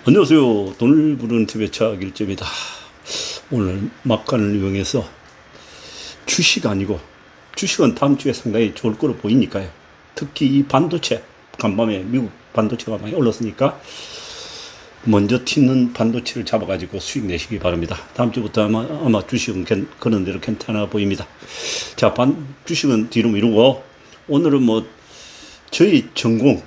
안녕하세요. 돈을 부르는 TV의 차길재입니다. 오늘 막간을 이용해서 주식 아니고 주식은 다음 주에 상당히 좋을 거로 보이니까요. 특히 이 반도체, 간밤에 미국 반도체가 많이 올랐으니까 먼저 튀는 반도체를 잡아가지고 수익 내시기 바랍니다. 다음 주부터 아마 주식은 그런 대로 괜찮아 보입니다. 자, 주식은 뒤로 미루고 오늘은 저희 전공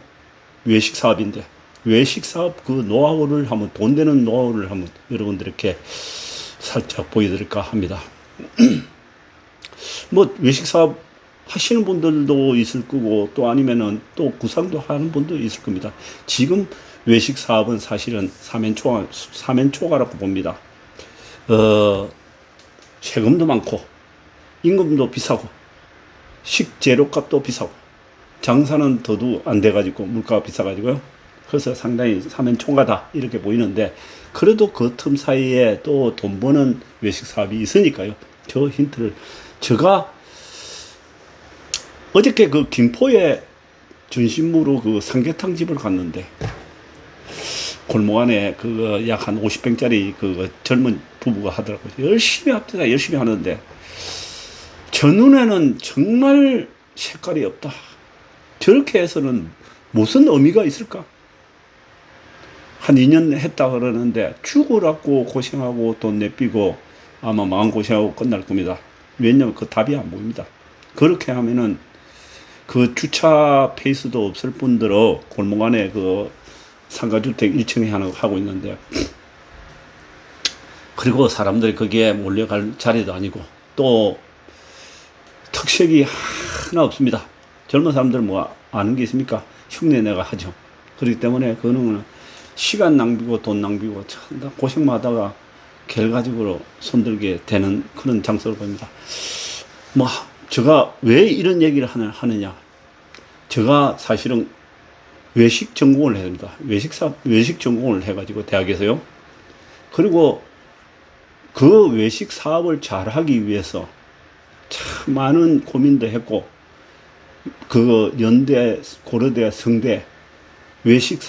외식 사업인데 외식 사업 그 노하우를 한번 돈 되는 노하우를 한번 여러분들께 살짝 보여드릴까 합니다. 외식 사업 하시는 분들도 있을 거고 또 아니면은 또 구상도 하는 분도 있을 겁니다. 지금 외식 사업은 사실은 사면초가라고 봅니다. 세금도 많고 임금도 비싸고 식재료값도 비싸고 장사는 더도 안 돼가지고 물가가 비싸가지고요. 그래서 상당히 사면초가다 이렇게 보이는데 그래도 그 틈 사이에 또 돈 버는 외식 사업이 있으니까요. 저 힌트를 제가 어저께 그 김포에 전신무로 그 삼계탕 집을 갔는데 골목 안에 그거 약 한 50평짜리 그 젊은 부부가 하더라고요. 열심히 합니다. 열심히 하는데 저 눈에는 정말 색깔이 없다. 저렇게 해서는 무슨 의미가 있을까? 한 2년 했다 그러는데 죽으라고 고생하고 돈 내삐고 아마 마음고생하고 끝날 겁니다. 왜냐면 그 답이 안 보입니다. 그렇게 하면은 그 주차 페이스도 없을 뿐더러 골목 안에 그 상가주택 1층에 하나 하고 있는데 그리고 사람들이 거기에 몰려갈 자리도 아니고 또 특색이 하나 없습니다. 젊은 사람들 아는 게 있습니까? 흉내 내가 하죠. 그렇기 때문에 그거는 시간 낭비고 돈 낭비고 참 고생만 하다가 결과적으로 손들게 되는 그런 장소를 봅니다. 제가 왜 이런 얘기를 하느냐. 제가 사실은 외식 전공을 해야 됩니다. 외식 전공을 해가지고 대학에서요. 그리고 그 외식 사업을 잘 하기 위해서 참 많은 고민도 했고, 연대, 고려대, 성대, 외식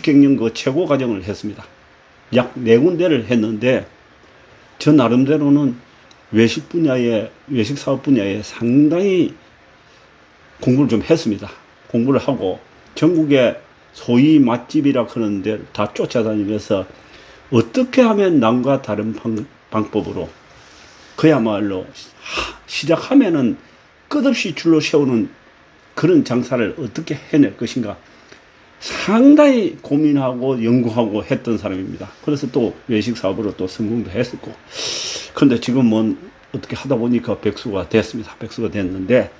경영 그 최고 과정을 했습니다. 약 4군데를 했는데, 저 나름대로는 외식 사업 분야에 상당히 공부를 좀 했습니다. 공부를 하고, 전국에 소위 맛집이라 그러는 데를 다 쫓아다니면서 어떻게 하면 남과 다른 방법으로 그야말로 시작하면은 끝없이 줄로 세우는 그런 장사를 어떻게 해낼 것인가 상당히 고민하고 연구하고 했던 사람입니다. 그래서 또 외식 사업으로 또 성공도 했었고, 그런데 지금은 어떻게 하다 보니까 백수가 됐습니다. 백수가 됐는데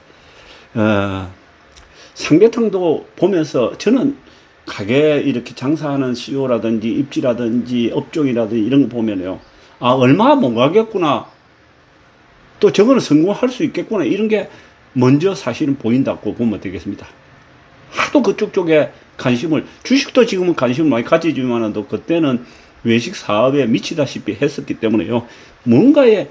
삼계탕도 보면서 저는 가게 이렇게 장사하는 CEO라든지 입지라든지 업종이라든지 이런 거 보면요, 얼마 못 가겠구나, 또 저거는 성공할 수 있겠구나, 이런 게 먼저 사실은 보인다고 보면 되겠습니다. 하도 그쪽 쪽에 주식도 지금은 관심을 많이 가지지만 또 그때는 외식 사업에 미치다시피 했었기 때문에요, 뭔가에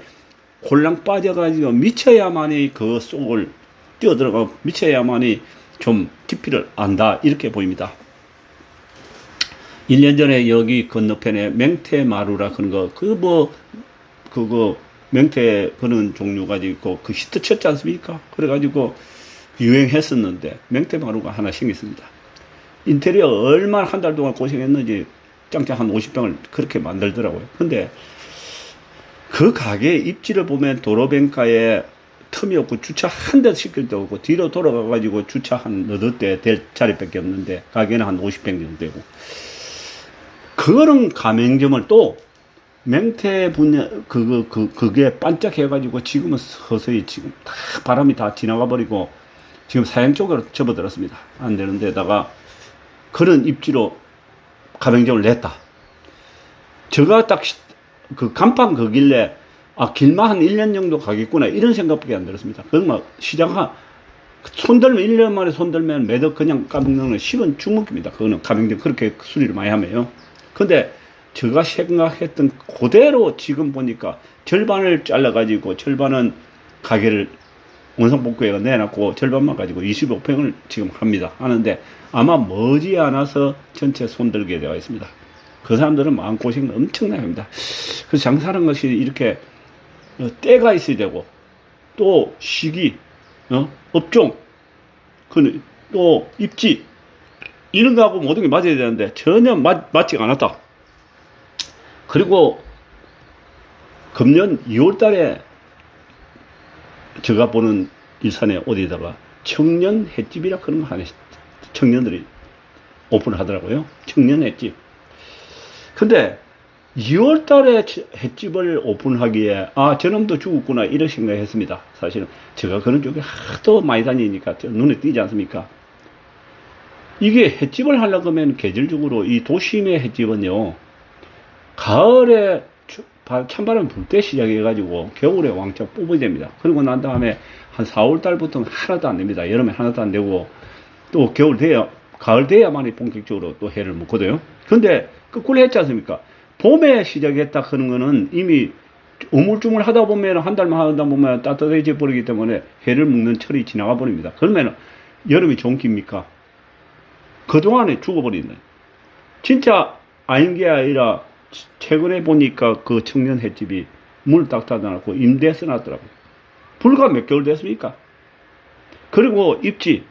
홀랑 빠져가지고 미쳐야만이 그 속을 뛰어들어가고 미쳐야만이 좀 깊이를 안다, 이렇게 보입니다. 1년 전에 여기 건너편에 맹태마루라 그런 맹태 그런 종류 가지고 그 히트 쳤지 않습니까? 그래가지고 유행했었는데 맹태마루가 하나 생겼습니다. 인테리어 얼마나 한 달 동안 고생했는지 짱짱 한 50평을 그렇게 만들더라고요. 근데 그 가게 입지를 보면 도로변가에 틈이 없고 주차 한 대 시킬 데 없고 뒤로 돌아가가지고 주차 한 너댓 대 될 자리밖에 없는데 가게는 한 50평 정도 되고, 그런 가맹점을 또 맹태 분야 그게 반짝해가지고 지금은 서서히 지금 다 바람이 다 지나가 버리고 지금 사양 쪽으로 접어들었습니다. 안 되는 데다가 그런 입지로 가맹점을 냈다. 제가 딱 그 간판 거길래 길만 한 1년 정도 가겠구나 이런 생각밖에 안 들었습니다. 그건 손들면 1년 만에 손들면 매덕 그냥 까먹는 10원 죽먹입니다. 그거는 가맹점 그렇게 수리를 많이 하면요. 근데 제가 생각했던 그대로 지금 보니까 절반을 잘라가지고 절반은 가게를 원상복구회가 내놨고 절반만 가지고 25평을 지금 합니다. 하는데 아마 머지않아서 전체 손들게 되어 있습니다. 그 사람들은 마음고생 엄청나게 합니다. 그래서 장사하는 것이 이렇게 때가 있어야 되고 또 시기, 업종, 또 입지 이런 거하고 모든 게 맞아야 되는데 전혀 맞지가 않았다. 그리고 금년 2월 달에 제가 보는 일산에 어디다가 청년 횟집이라 그런 거 하네. 청년들이 오픈을 하더라고요. 청년 횟집. 근데 2월 달에 횟집을 오픈하기에 저놈도 죽었구나 이런 생각을 했습니다. 사실은 제가 그런 쪽에 하도 많이 다니니까 눈에 띄지 않습니까? 이게 횟집을 하려고 하면 계절적으로 이 도심의 횟집은요, 가을에 찬바람 불 때 시작해가지고 겨울에 왕창 뽑아야 됩니다. 그리고 난 다음에 한 4월 달부터는 하나도 안 됩니다. 여름에 하나도 안 되고 또 가을 돼야만이 본격적으로 또 해를 먹거든요. 근데 거꾸로 했지 않습니까? 봄에 시작했다 하는 거는 이미 우물쭈물 하다 보면 한 달만 하다 보면 따뜻해져 버리기 때문에 해를 먹는 철이 지나가 버립니다. 그러면 여름이 좀 깁니까? 그동안에 죽어버리네. 진짜 아닌 게 아니라 최근에 보니까 그 청년 횟집이 물 딱 닫아놓고 임대 써놨더라고요. 불과 몇 개월 됐습니까? 그리고 입지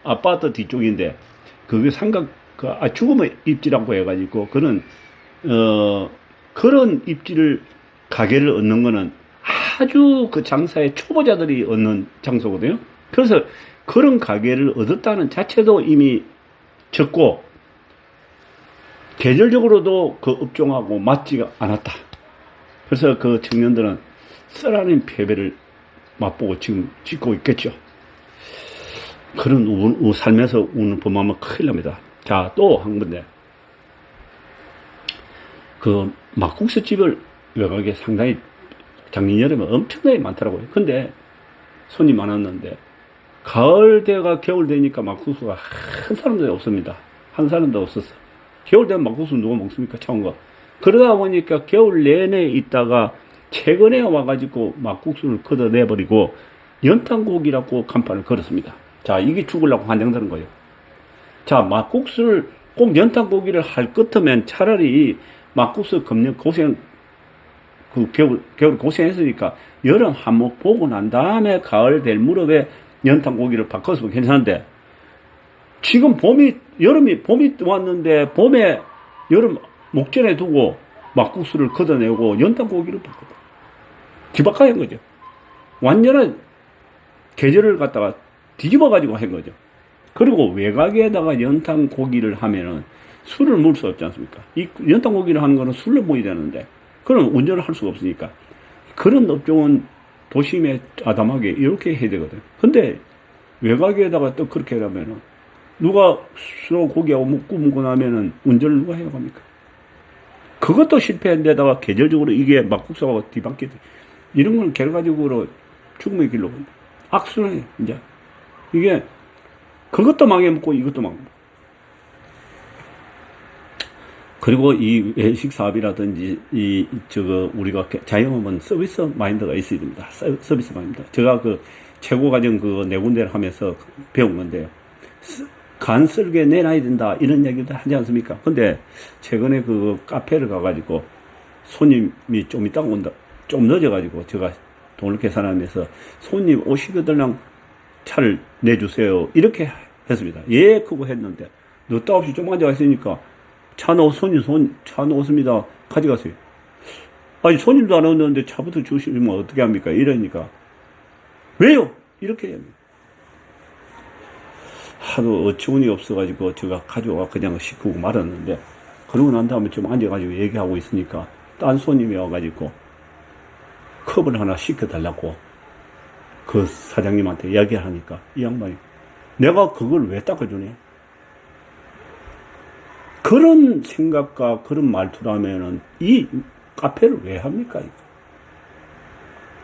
아파트 뒤쪽인데 그게 죽으면 입지라고 해가지고 그런 입지를 가게를 얻는 거는 아주 그 장사의 초보자들이 얻는 장소거든요. 그래서 그런 가게를 얻었다는 자체도 이미 적고 계절적으로도 그 업종하고 맞지가 않았다. 그래서 그 청년들은 쓰라린 패배를 맛보고 지금 짓고 있겠죠. 그런 삶에서 우는 범하면 큰일 납니다. 자, 또 한 건데, 그 막국수 집을 외곽에 상당히 작년 여름에 엄청나게 많더라고요. 근데 손이 많았는데 가을 되가 겨울 되니까 막국수가 한 사람도 없습니다. 한 사람도 없었어. 겨울 되면 막국수 누가 먹습니까? 차온 거. 그러다 보니까 겨울 내내 있다가 최근에 와가지고 막국수를 걷어내버리고 연탄고기라고 간판을 걸었습니다. 자, 이게 죽으려고 환장되는 거예요. 자, 막국수를 꼭 연탄고기를 할 것 같으면 차라리 막국수 금년 겨울 고생했으니까 여름 한몫 보고 난 다음에 가을 될 무렵에 연탄고기를 바꿨으면 괜찮은데 지금 봄이 왔는데 봄에 여름 목전에 두고 막국수를 걷어내고 연탄고기를 바꿨다. 뒤바꿔야 한 거죠. 완전한 계절을 갖다가 뒤집어 가지고 한 거죠. 그리고 외곽에다가 연탄고기를 하면은 술을 먹을 수 없지 않습니까? 이 연탄고기를 하는 거는 술을 먹어야 되는데 그럼 운전을 할 수가 없으니까 그런 업종은 도심에 아담하게 이렇게 해야 되거든. 근데 외곽에다가 또 그렇게 하면은 누가 술 고기하고 구우고 나면은 운전을 누가 해야 합니까? 그것도 실패한데다가 계절적으로 이게 막국수하고 뒤바뀌 이런 건 결과적으로 죽음의 길로 간다. 악순환이에요, 이제. 이게 그것도 망해먹고 이것도 망해먹고. 그리고 이 외식 사업이라든지 우리가 자영업은 서비스 마인드가 있어야 됩니다. 서비스 마인드. 제가 그 최고 과정 네 군데를 하면서 배운 건데요. 간 쓸게 내놔야 된다 이런 얘기도 하지 않습니까? 근데 최근에 그 카페를 가가지고 손님이 좀 있다가 온다, 좀 늦어가지고 제가 돈을 계산하면서 손님 오시거들랑 차를 내주세요 이렇게 했습니다. 예, 그거 했는데 늦다없이 좀 앉아있으니까 차 넣었습니다. 가져가세요. 아니 손님도 안 오는데 차부터 주시면 어떻게 합니까? 이러니까 왜요? 이렇게 합니다. 하도 어처구니 없어가지고 제가 가져와 그냥 시키고 말았는데 그러고 난 다음에 좀 앉아가지고 얘기하고 있으니까 딴 손님이 와가지고 컵을 하나 시켜달라고 그 사장님한테 이야기하니까 이 양반이 내가 그걸 왜 닦아주니? 그런 생각과 그런 말투라면은 이 카페를 왜 합니까?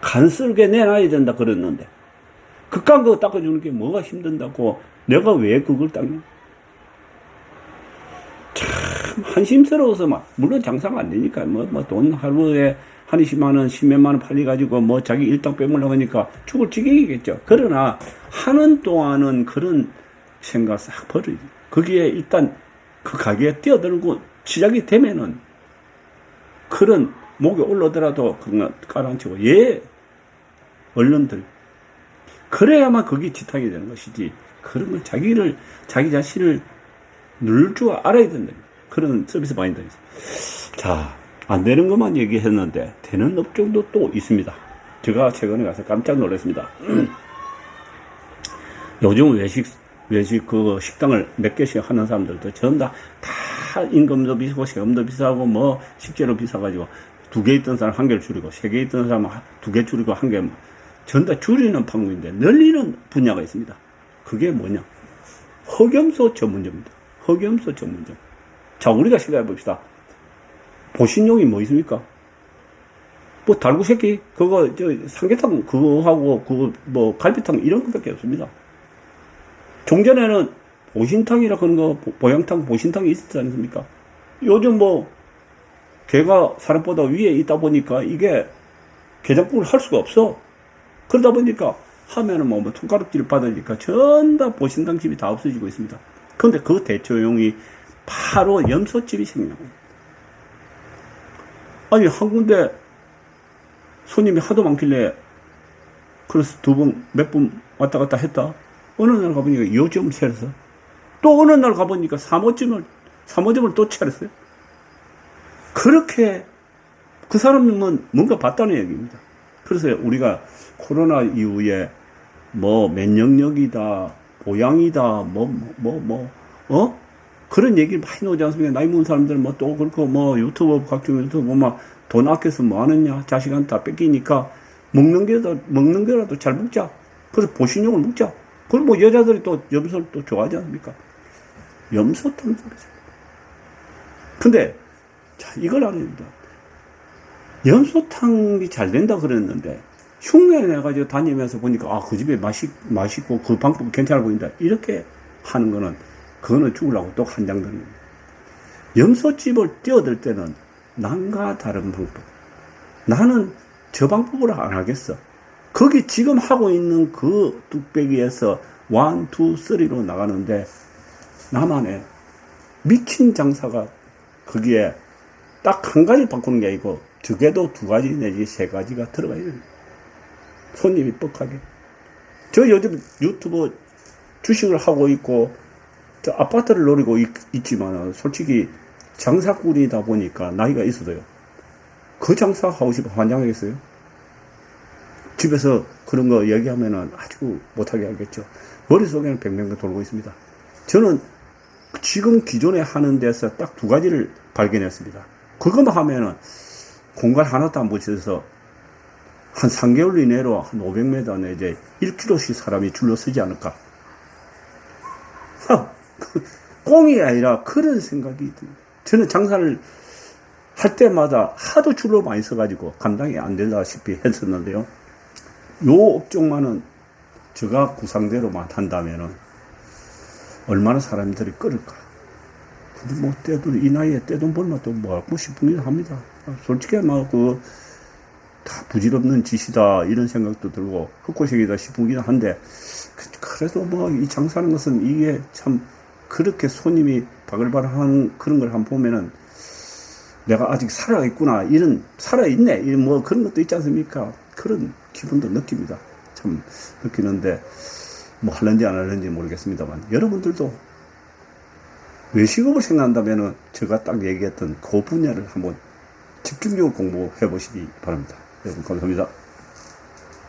간쓸게 내놔야 된다 그랬는데 그깟 거 닦아주는 게 뭐가 힘든다고 내가 왜 그걸 닦냐? 참 참 한심스러워서 막, 물론 장사가 안 되니까, 돈 하루에 한 20만 원, 10몇만 원 팔려가지고, 자기 일당 빼먹으려고 하니까 죽을 지경이겠죠. 그러나, 하는 동안은 그런 생각 싹 버리고, 거기에 일단 그 가게에 뛰어들고 시작이 되면은, 그런 목에 올라오더라도 그거 깔아앉히고, 언론들. 그래야만 그게 지탕이 되는 것이지. 그러면 자기 자신을 누를 줄 알아야 된다. 그런 서비스 마인드가 있어요. 자, 안 되는 것만 얘기했는데, 되는 업종도 또 있습니다. 제가 최근에 가서 깜짝 놀랐습니다. 요즘 외식 식당을 몇 개씩 하는 사람들도 전부 다 임금도 비싸고, 세금도 비싸고, 식재료 비싸가지고, 2개 있던 사람 1개를 줄이고, 3개 있던 사람 2개 줄이고, 1개, 전부 다 줄이는 방법인데, 늘리는 분야가 있습니다. 그게 뭐냐? 흑염소 전문점입니다. 흑염소 전문점. 자, 우리가 생각해 봅시다. 보신용이 뭐 있습니까? 달구새끼, 삼계탕, 그거하고, 갈비탕, 이런 것밖에 없습니다. 종전에는 보신탕이라 그런 거, 보양탕, 보신탕이 있었지 않습니까? 요즘 개가 사람보다 위에 있다 보니까 이게 게장국을 할 수가 없어. 그러다 보니까 하면은 통가루기를 받으니까 전부 다 보신탕 집이 다 없어지고 있습니다. 그런데 그 대처용이 바로 염소집이 생겨나고. 아니, 한 군데 손님이 하도 많길래, 그래서 몇 번 왔다 갔다 했다. 어느 날 가보니까 2호점을 차렸어. 또 어느 날 가보니까 3호점을 또 차렸어요. 그렇게 그 사람은 뭔가 봤다는 얘기입니다. 그래서 우리가 코로나 이후에 면역력이다, 보양이다, 그런 얘기를 많이 나오지 않습니까? 나이 먹은 사람들은 또 그렇고, 유튜브, 각종 유튜브, 돈 아껴서 뭐 하느냐, 자식한테 다 뺏기니까, 먹는 게라도 잘 먹자. 그래서 보신용을 먹자. 그리고 여자들이 또 염소를 또 좋아하지 않습니까? 염소탕 소리죠. 근데, 자, 이걸 알아야 됩니다. 염소탕이 잘 된다 그랬는데, 흉내 내가지고 다니면서 보니까, 그 집에 맛있고, 그 방법이 괜찮아 보인다. 이렇게 하는 거는, 그거는 죽으려고 또 한장 드는 거예요. 염소집을 뛰어들 때는, 남과 다른 방법. 나는 저 방법으로 안 하겠어. 거기 지금 하고 있는 그 뚝배기에서 1, 2, 3로 나가는데, 나만의 미친 장사가 거기에 딱 한 가지 바꾸는 게 아니고, 적게도 2가지 내지 3가지가 들어가야 됩니다. 손님이 뻑하게. 저 요즘 유튜브 주식을 하고 있고, 저 아파트를 노리고 있지만, 솔직히 장사꾼이다 보니까 나이가 있어도요. 그 장사 하고 싶어 환장하겠어요? 집에서 그런 거 얘기하면은 아주 못하게 하겠죠. 머릿속에는 뱅뱅 돌고 있습니다. 저는 지금 기존에 하는 데서 딱 2가지를 발견했습니다. 그것만 하면은 공간 하나도 안 붙여서 한 3개월 이내로 한 500m 내에 1km씩 사람이 줄로 서지 않을까. 꽁이 아니라 그런 생각이 듭니다. 저는 장사를 할 때마다 하도 줄로 많이 서가지고 감당이 안 되다시피 했었는데요. 요 업종만은 제가 구상대로만 한다면은 얼마나 사람들이 끌을까. 근데 이 나이에 떼돈 벌면 또 하고 싶은 일 합니다. 솔직히 다 부질없는 짓이다 이런 생각도 들고 헛고식이다 싶긴 한데, 그래도 이 장사하는 것은 이게 참 그렇게 손님이 바글바글한 그런 걸 한번 보면은 내가 아직 살아있구나, 살아있네, 그런 것도 있지 않습니까? 그런 기분도 느낍니다. 참 느끼는데, 할는지 안 할는지 모르겠습니다만, 여러분들도 외식업을 생각한다면은 제가 딱 얘기했던 그 분야를 한번 집중적으로 공부해 보시기 바랍니다. 여러분, 감사합니다.